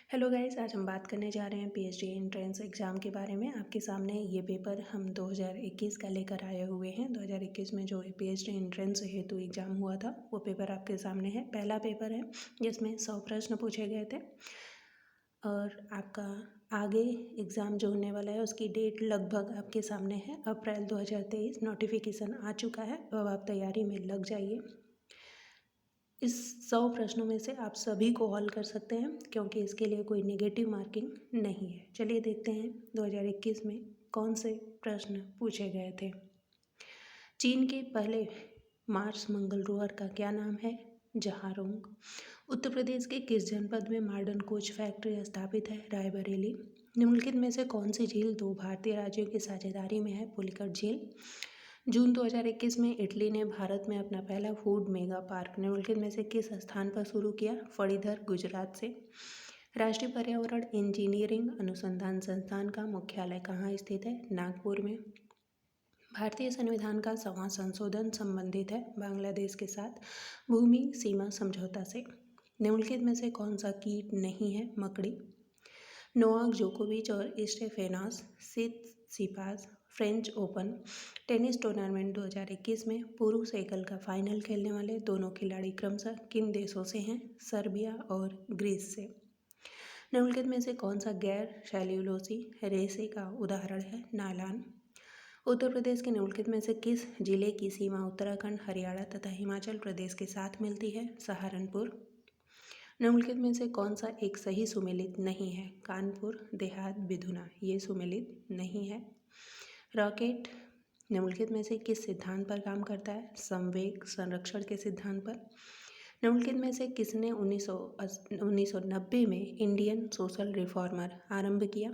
Hello guys, आज हम बात करने जा रहे हैं पीएचडी एंट्रेंस एग्ज़ाम के बारे में। आपके सामने ये पेपर हम 2021 का लेकर आए हुए हैं। 2021 में जो पीएचडी एंट्रेंस हेतु एग्ज़ाम हुआ था वो पेपर आपके सामने है। पहला पेपर है जिसमें 100 प्रश्न पूछे गए थे और आपका आगे एग्ज़ाम जो होने वाला है उसकी डेट लगभग आपके सामने है। अप्रैल 2023 नोटिफिकेशन आ चुका है, अब आप तैयारी में लग जाइए। इस 100 प्रश्नों में से आप सभी को हल कर सकते हैं क्योंकि इसके लिए कोई नेगेटिव मार्किंग नहीं है। चलिए देखते हैं 2021 में कौन से प्रश्न पूछे गए थे। चीन के पहले मार्स मंगल रोवर का क्या नाम है? जहारोंग। उत्तर प्रदेश के किस जनपद में मॉडर्न कोच फैक्ट्री स्थापित है? रायबरेली। निम्नलिखित में से कौन सी झील दो भारतीय राज्यों की साझेदारी में है? पुलिकट झील। जून 2021 में इटली ने भारत में अपना पहला फूड मेगा पार्क निम्नलिखित में से किस स्थान पर शुरू किया? फणीधर, गुजरात से। राष्ट्रीय पर्यावरण इंजीनियरिंग अनुसंधान संस्थान का मुख्यालय कहाँ स्थित है? नागपुर में। भारतीय संविधान का 6वां संशोधन संबंधित है बांग्लादेश के साथ भूमि सीमा समझौता से। निम्नलिखित में से कौन सा कीट नहीं है? मकड़ी। नोवाक जोकोविच और Stefanos Tsitsipas French Open tennis tournament 2021 में पुरुष एकल का फाइनल खेलने वाले दोनों खिलाड़ी क्रमशः किन देशों से हैं? सर्बिया और ग्रीस से। निम्नलिखित में से कौन सा गैर सेल्यूलोसी रेशे का उदाहरण है? नायलॉन। उत्तर प्रदेश के निम्नलिखित में से किस जिले की सीमा उत्तराखंड, हरियाणा तथा हिमाचल प्रदेश के साथ मिलती है? सहारनपुर। निम्नलिखित में से कौन सा एक सही सुमेलित नहीं है? कानपुर, देहात, विधुना ये सुमेलित नहीं है। रॉकेट निम्नलिखित में से किस सिद्धांत पर काम करता है? संवेग संरक्षण के सिद्धांत पर। निम्नलिखित में से किसने 1990 में इंडियन सोशल रिफॉर्मर आरंभ किया?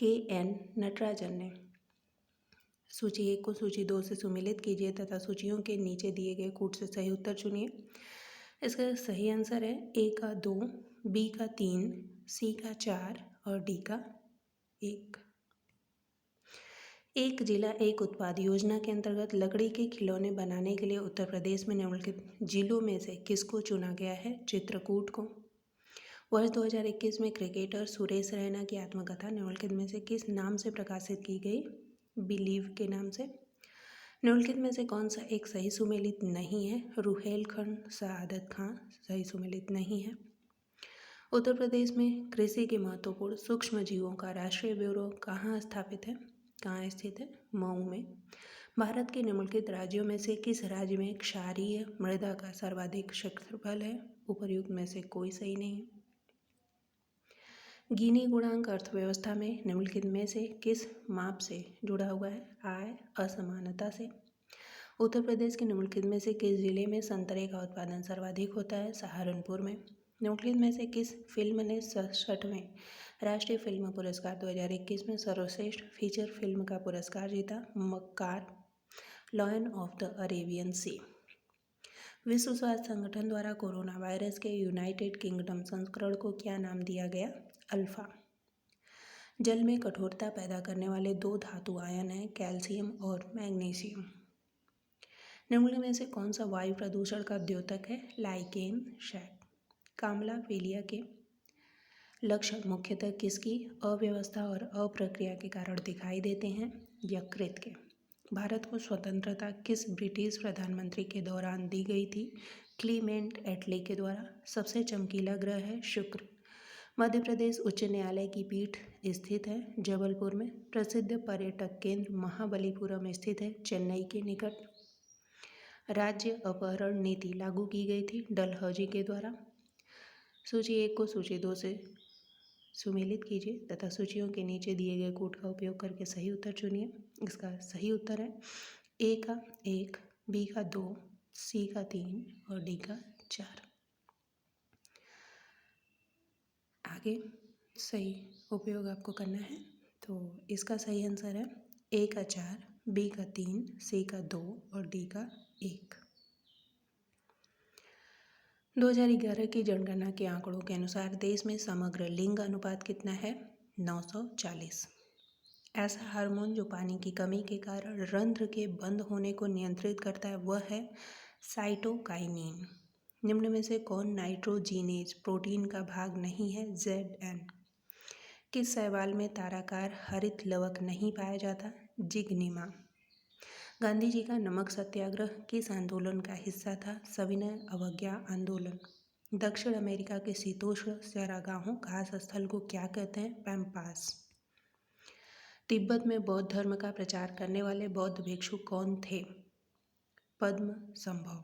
KN नटराजन ने। सूची 1 को सूची 2 से सुमेलित कीजिए तथा सूचियों के नीचे दिए गए कूट से सही उत्तर चुनिए। इसका सही आंसर है A का 2, B का 3, C का 4 और D का 1। एक जिला एक उत्पाद योजना के अंतर्गत लकड़ी के खिलौने बनाने के लिए उत्तर प्रदेश में निम्नलिखित जिलों में से किसको चुना गया है? चित्रकूट को। वर्ष 2021 में क्रिकेटर सुरेश रैना की आत्मकथा निम्नलिखित में से किस नाम से प्रकाशित की गई? बिलीव के नाम से। निम्नलिखित में से कौन सा एक सही सुमेलित नहीं है? रुहेलखंड सआदत खां सही सुमेलित नहीं है। उत्तर प्रदेश में कृषि के महत्वपूर्ण सूक्ष्म जीवों का राष्ट्रीय ब्यूरो कहाँ स्थापित है? कहाँ स्थित है? मऊ में। भारत के निम्नलिखित राज्यों में से किस राज्य में क्षारीय मृदा का सर्वाधिक क्षेत्रफल है? उपर्युक्त में से कोई सही नहीं है। गिनी गुणांक अर्थव्यवस्था में निम्नलिखित में से किस माप से जुड़ा हुआ है? आय असमानता से। उत्तर प्रदेश के निम्नलिखित में से किस जिले में संतरे का उत्पादन सर्वाधिक होता है? सहारनपुर में। निम्नलिखित में से किस फिल्म ने 67वें राष्ट्रीय फिल्म पुरस्कार 2021 में सर्वश्रेष्ठ फीचर फिल्म का पुरस्कार जीता? मक्कार, लॉयन ऑफ द अरेबियन सी। विश्व स्वास्थ्य संगठन द्वारा कोरोना वायरस के यूनाइटेड किंगडम संस्करण को क्या नाम दिया गया? अल्फा। जल में कठोरता पैदा करने वाले दो धातु आयन हैं? कैल्शियम और मैग्नीशियम। निम्नलिखित में से कौन सा वायु प्रदूषण का द्योतक है? लाइकेन शैक। कामला पीलिया के लक्षण मुख्यतः किसकी अव्यवस्था और अप्रक्रिया के कारण दिखाई देते हैं? यकृत के। भारत को स्वतंत्रता किस ब्रिटिश प्रधानमंत्री के दौरान दी गई थी? क्लीमेंट एटली के द्वारा। सबसे चमकीला ग्रह है शुक्र। मध्य प्रदेश उच्च न्यायालय की पीठ स्थित है जबलपुर में। प्रसिद्ध पर्यटक केंद्र महाबलीपुरम स्थित है चेन्नई के निकट। राज्य अपहरण नीति लागू की गई थी डलहौजी के द्वारा। सूची 1 को सूची 2 से सुमेलित कीजिए तथा सूचियों के नीचे दिए गए कूट का उपयोग करके सही उत्तर चुनिए। इसका सही उत्तर है A का 1, B का 2, C का 3 और D का 4। आगे सही उपयोग आपको करना है तो इसका सही आंसर है A का 4, B का 3, C का 2 और D का 1। 2011 की जनगणना के आंकड़ों के अनुसार देश में समग्र लिंग अनुपात कितना है? 940। ऐसा हार्मोन जो पानी की कमी के कारण रंध्र के बंद होने को नियंत्रित करता है वह है साइटोकाइनिन। निम्न में से कौन नाइट्रोजीनेज प्रोटीन का भाग नहीं है? ZN। किस शैवाल में ताराकार हरित लवक नहीं पाया जाता? जिग्निमा। गांधी जी का नमक सत्याग्रह किस आंदोलन का हिस्सा था? सविनय अवज्ञा आंदोलन। दक्षिण अमेरिका के शीतोष्ण चरागाहों घास स्थल को क्या कहते हैं? पैम्पास। तिब्बत में बौद्ध धर्म का प्रचार करने वाले बौद्ध भिक्षु कौन थे? पद्म संभव।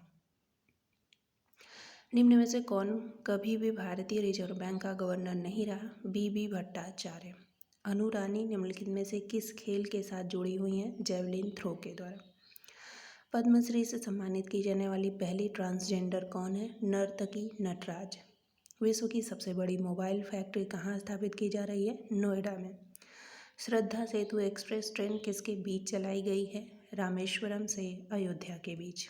निम्न में से कौन कभी भी भारतीय रिजर्व बैंक का गवर्नर नहीं रहा? BB भट्टाचार्य। अनु रानी निम्नलिखित में से किस खेल के साथ जुड़ी हुई हैं? जेवलिन थ्रो के द्वारा। पद्मश्री से सम्मानित की जाने वाली पहली ट्रांसजेंडर कौन है? नर्तकी नटराज। विश्व की सबसे बड़ी मोबाइल फैक्ट्री कहाँ स्थापित की जा रही है? नोएडा में। श्रद्धा सेतु एक्सप्रेस ट्रेन किसके बीच चलाई गई है? रामेश्वरम से अयोध्या के बीच।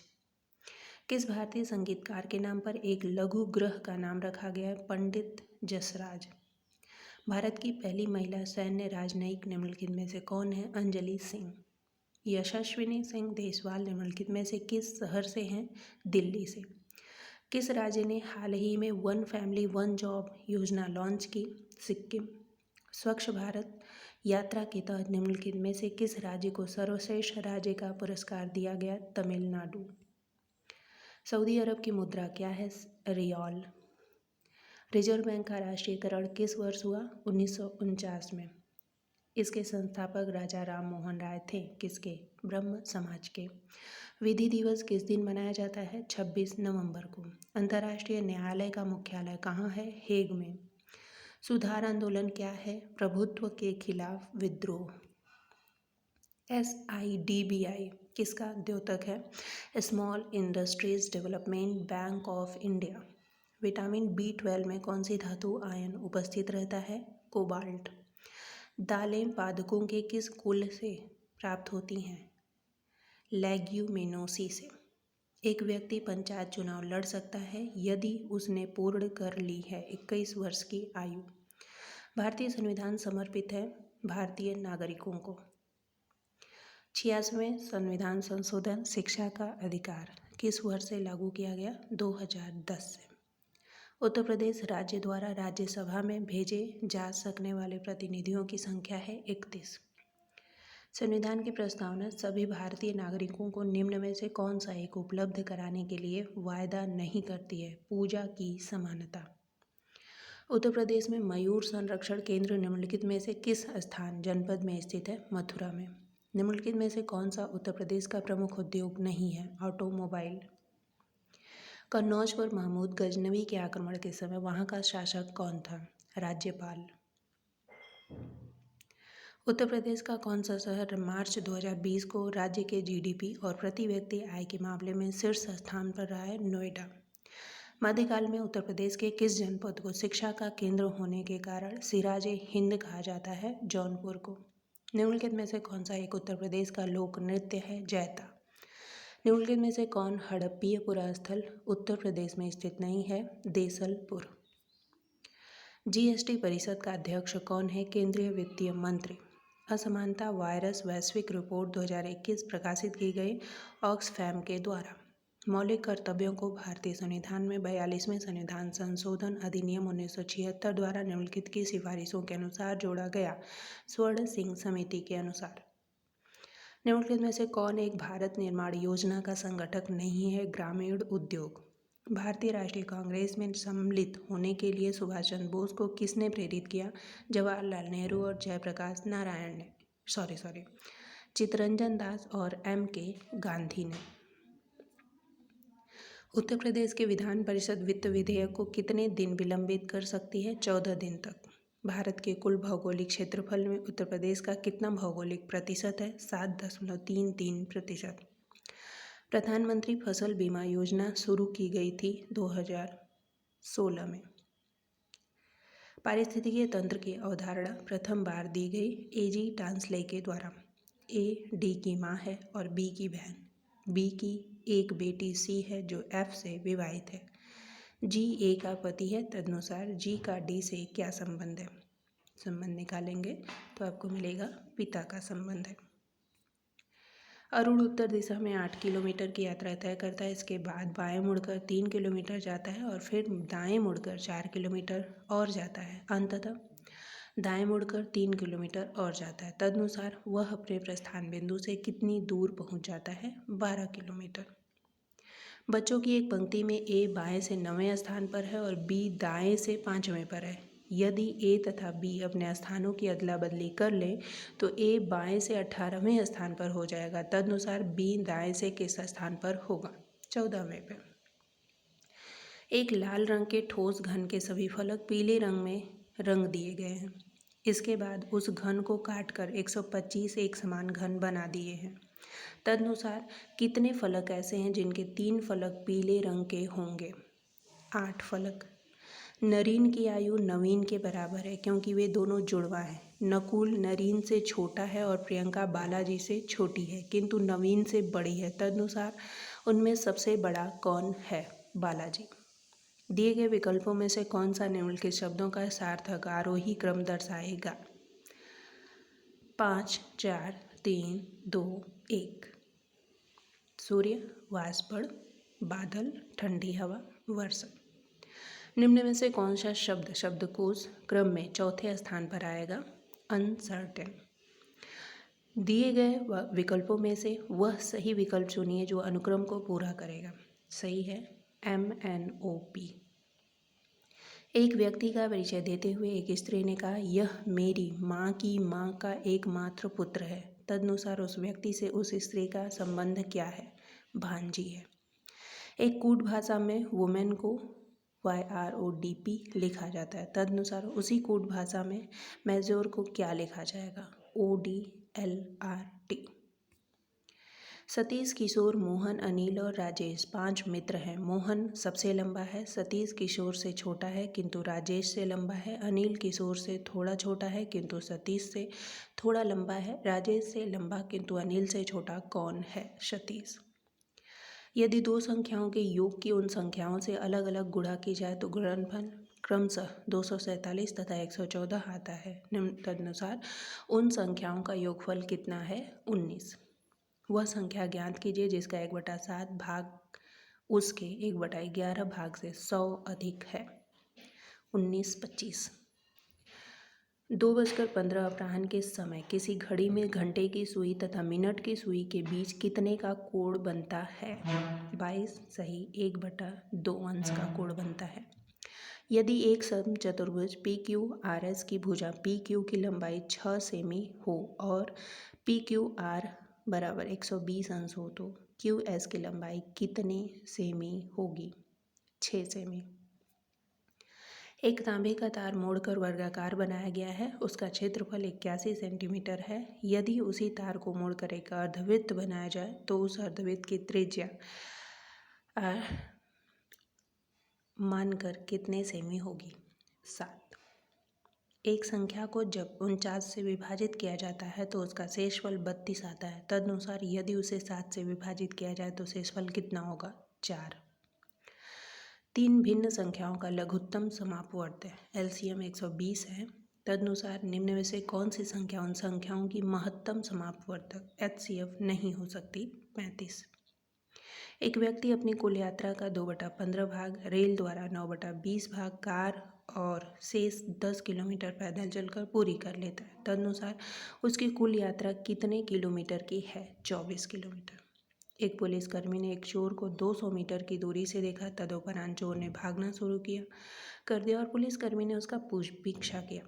किस भारतीय संगीतकार के नाम पर एक लघु ग्रह का नाम रखा गया है? पंडित जसराज। भारत की पहली महिला सैन्य राजनयिक निम्नलिखित में से कौन है? अंजलि सिंह। यशस्विनी सिंह देसवाल निम्नलिखित में से किस शहर से हैं? दिल्ली से। किस राज्य ने हाल ही में वन फैमिली वन जॉब योजना लॉन्च की? सिक्किम। स्वच्छ भारत यात्रा के तहत निम्नलिखित में से किस राज्य को सर्वश्रेष्ठ राज्य का पुरस्कार दिया गया? तमिलनाडु। सऊदी अरब की मुद्रा क्या है? रियाल। रिजर्व बैंक का राष्ट्रीयकरण किस वर्ष हुआ? 1949 में। इसके संस्थापक राजा राम मोहन राय थे। किसके? ब्रह्म समाज के। विधि दिवस किस दिन मनाया जाता है? 26 नवंबर को। अंतर्राष्ट्रीय न्यायालय का मुख्यालय कहाँ है? हेग में। सुधार आंदोलन क्या है? प्रभुत्व के खिलाफ विद्रोह। SIDBI किसका द्योतक है? Small industries development bank of India. Vitamin B12 में कौन सी धातु आयन उपस्थित रहता है? कोबाल्ट। दालें पादपों के किस कुल से प्राप्त होती हैं? लेग्यूमिनोसी से। एक व्यक्ति पंचायत चुनाव लड़ सकता है यदि उसने पूर्ण कर ली है 21 वर्ष की आयु। भारतीय संविधान समर्पित है भारतीय नागरिकों को। 86वें संविधान संशोधन शिक्षा का अधिकार किस वर्ष से लागू किया गया? 2010 से। उत्तर प्रदेश राज्य द्वारा राज्यसभा में भेजे जा सकने वाले प्रतिनिधियों की संख्या है 31। संविधान की प्रस्तावना सभी भारतीय नागरिकों को निम्न में से कौन सा एक उपलब्ध कराने के लिए वायदा नहीं करती है? पूजा की समानता। उत्तर प्रदेश में मयूर संरक्षण केंद्र निम्नलिखित में से किस स्थान जनपद में स्थित है? मथुरा में। निम्नलिखित में से कौन सा उत्तर प्रदेश का प्रमुख उद्योग नहीं है? ऑटोमोबाइल। कन्नौज पर महमूद गजनवी के आक्रमण के समय वहां का शासक कौन था? राज्यपाल। उत्तर प्रदेश का कौन सा शहर मार्च 2020 को राज्य के GDP और प्रति व्यक्ति आय के मामले में शीर्ष स्थान पर रहा है? नोएडा। मध्यकाल में उत्तर प्रदेश के किस जनपद को शिक्षा का केंद्र होने के कारण सिराजे हिंद कहा जाता है? जौनपुर को। निम्नलिखित में से कौन सा एक उत्तर प्रदेश का लोक नृत्य है? जैता। निम्नलिखित में से कौन हड़प्पीय पुरास्थल उत्तर प्रदेश में स्थित नहीं है? देसलपुर। GST परिषद का अध्यक्ष कौन है? केंद्रीय वित्तीय मंत्री। असमानता वायरस वैश्विक रिपोर्ट 2021 प्रकाशित की गई ऑक्सफैम के द्वारा। मौलिक कर्तव्यों को भारतीय संविधान में 42वें संविधान संशोधन अधिनियम 1976 द्वारा निम्नलिखित की सिफारिशों के अनुसार जोड़ा गया। स्वर्ण सिंह समिति के अनुसार। निम्नलिखित में से कौन एक भारत निर्माण योजना का संगठक नहीं है? ग्रामीण उद्योग। भारतीय राष्ट्रीय कांग्रेस में सम्मिलित होने के लिए सुभाष चंद्र बोस को किसने प्रेरित किया? जवाहरलाल नेहरू और जयप्रकाश नारायण ने चित्तरंजन दास और MK गांधी ने। उत्तर प्रदेश के विधान परिषद वित्त विधेयक को कितने दिन विलंबित कर सकती है? 14 दिन तक। भारत के कुल भौगोलिक क्षेत्रफल में उत्तर प्रदेश का कितना भौगोलिक प्रतिशत है? 7.33%। प्रधानमंत्री फसल बीमा योजना शुरू की गई थी 2016 में। पारिस्थितिकीय तंत्र की अवधारणा प्रथम बार दी गई AG टांसले के द्वारा। A D की माँ है और B की बहन। B की एक बेटी C है जो F से विवाहित है। G A का पति है, तदनुसार G का D से क्या संबंध है? संबंध निकालेंगे तो आपको मिलेगा पिता का संबंध है। अरुण उत्तर दिशा में 8 किलोमीटर की यात्रा तय करता है। इसके बाद बाएं मुड़कर 3 किलोमीटर जाता है और फिर दाएं मुड़कर 4 किलोमीटर और जाता है। अंततः दाएं मुड़कर 3 किलोमीटर और जाता है। तदनुसार वह अपने प्रस्थान बिंदु से कितनी दूर पहुंच जाता है? 12 किलोमीटर। बच्चों की एक पंक्ति में ए बाएं से 9वें स्थान पर है और बी दाएं से 5वें पर है। यदि ए तथा बी अपने स्थानों की अदला बदली कर ले तो ए बाएं से 18वें स्थान पर हो जाएगा। तदनुसार बी दाएं से किस स्थान पर होगा? 14वें पे। एक लाल रंग के ठोस घन के सभी फलक पीले रंग में रंग दिए गए हैं। इसके बाद उस घन को काटकर 125 एक समान घन बना दिए हैं। तदनुसार कितने फलक ऐसे हैं जिनके 3 फलक पीले रंग के होंगे? 8 फलक। नरीन की आयु नवीन के बराबर है क्योंकि वे दोनों जुड़वा हैं। नकुल नरीन से छोटा है और प्रियंका बालाजी से छोटी है किंतु नवीन से बड़ी है। तदनुसार उनमें सबसे बड़ा कौन है? बालाजी। दिए गए विकल्पों में से कौन सा निम्नलिखित शब्दों का सार्थक आरोही क्रम दर्शाएगा? 5, 4, 3, 2, 1। सूर्य, वाष्पड़, बादल, ठंडी हवा, वर्षा। निम्न में से कौन सा शब्द शब्दकोश क्रम में चौथे स्थान पर आएगा? अनसर्टेन। दिए गए विकल्पों में से वह सही विकल्प चुनिए जो अनुक्रम को पूरा करेगा। सही है MNOP। एक व्यक्ति का परिचय देते हुए एक स्त्री ने कहा, यह मेरी माँ की माँ का एकमात्र पुत्र है। तदनुसार उस व्यक्ति से उस स्त्री का संबंध क्या है? भांजी है। एक कूट भाषा में वुमेन को YRODP लिखा जाता है। तदनुसार उसी कूट भाषा में मेजोर को क्या लिखा जाएगा? ODLRT। सतीश, किशोर, मोहन, अनिल और राजेश 5 मित्र हैं। मोहन सबसे लंबा है। सतीश किशोर से छोटा है किंतु राजेश से लंबा है। अनिल किशोर से थोड़ा छोटा है किंतु सतीश से थोड़ा लंबा है। राजेश से लंबा किंतु अनिल से छोटा कौन है? सतीश। यदि दो संख्याओं के योग की उन संख्याओं से अलग अलग गुणा की जाए तो गुणनफल क्रमशः 247 तथा 114 आता है। तदनुसार उन संख्याओं का योगफल कितना है? 19। वह संख्या ज्ञात कीजिए जिसका 1/7 भाग उसके 1/11 भाग से 100 अधिक है। 19, 25। 2:15 अपराह्न के समय किसी घड़ी में घंटे की सुई तथा मिनट की सुई के बीच कितने का कोण बनता है? 22। सही 1/2 अंश का कोण बनता है। यदि एक समचतुर्भुज PQRS की भुजा PQ की लंबाई 6 सेमी हो और PQR बराबर 120 अंश हो तो QS की लंबाई कितने सेमी होगी? 6 सेमी। एक तांबे का तार मोड़कर वर्गाकार बनाया गया है। उसका क्षेत्रफल 81 सेंटीमीटर है। यदि उसी तार को मोड़कर एक अर्धवृत्त बनाया जाए तो उस अर्धवृत्त की त्रिज्या मानकर कितने सेमी होगी? 7। एक संख्या को जब 49 से विभाजित किया जाता है तो उसका शेषफल 32 आता है। तदनुसार यदि उसे 7 से विभाजित किया जाए तो शेषफल कितना होगा? 4। 3 भिन्न संख्याओं का लघुत्तम समापवर्त LCM 120 है। तदनुसार निम्न में से कौन सी संख्या उन संख्याओं की महत्तम समापवर्तक HCF नहीं हो सकती? 35। एक व्यक्ति अपनी कुल यात्रा का 2/15 भाग रेल द्वारा, 9/20 भाग कार और शेष 10 किलोमीटर पैदल चलकर पूरी कर लेता है। तदनुसार उसकी कुल यात्रा कितने किलोमीटर की है? 24 किलोमीटर। एक पुलिसकर्मी ने एक चोर को 200 मीटर की दूरी से देखा। तदुपरांत चोर ने भागना शुरू कर दिया और पुलिसकर्मी ने उसका पीछा किया।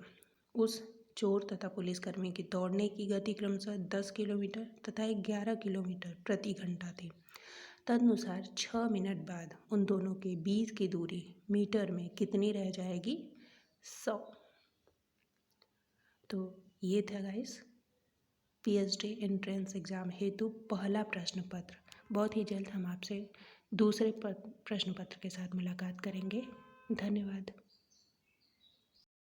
उस चोर तथा पुलिसकर्मी की दौड़ने की गति क्रमशः 10 किलोमीटर तथा 11 किलोमीटर प्रति घंटा थी। तदनुसार 6 मिनट बाद उन दोनों के बीच की दूरी मीटर में कितनी रह जाएगी? 100। तो ये था गाइस PhD एंट्रेंस एग्ज़ाम हेतु पहला प्रश्न पत्र। बहुत ही जल्द हम आपसे दूसरे प्रश्न पत्र के साथ मुलाकात करेंगे। धन्यवाद।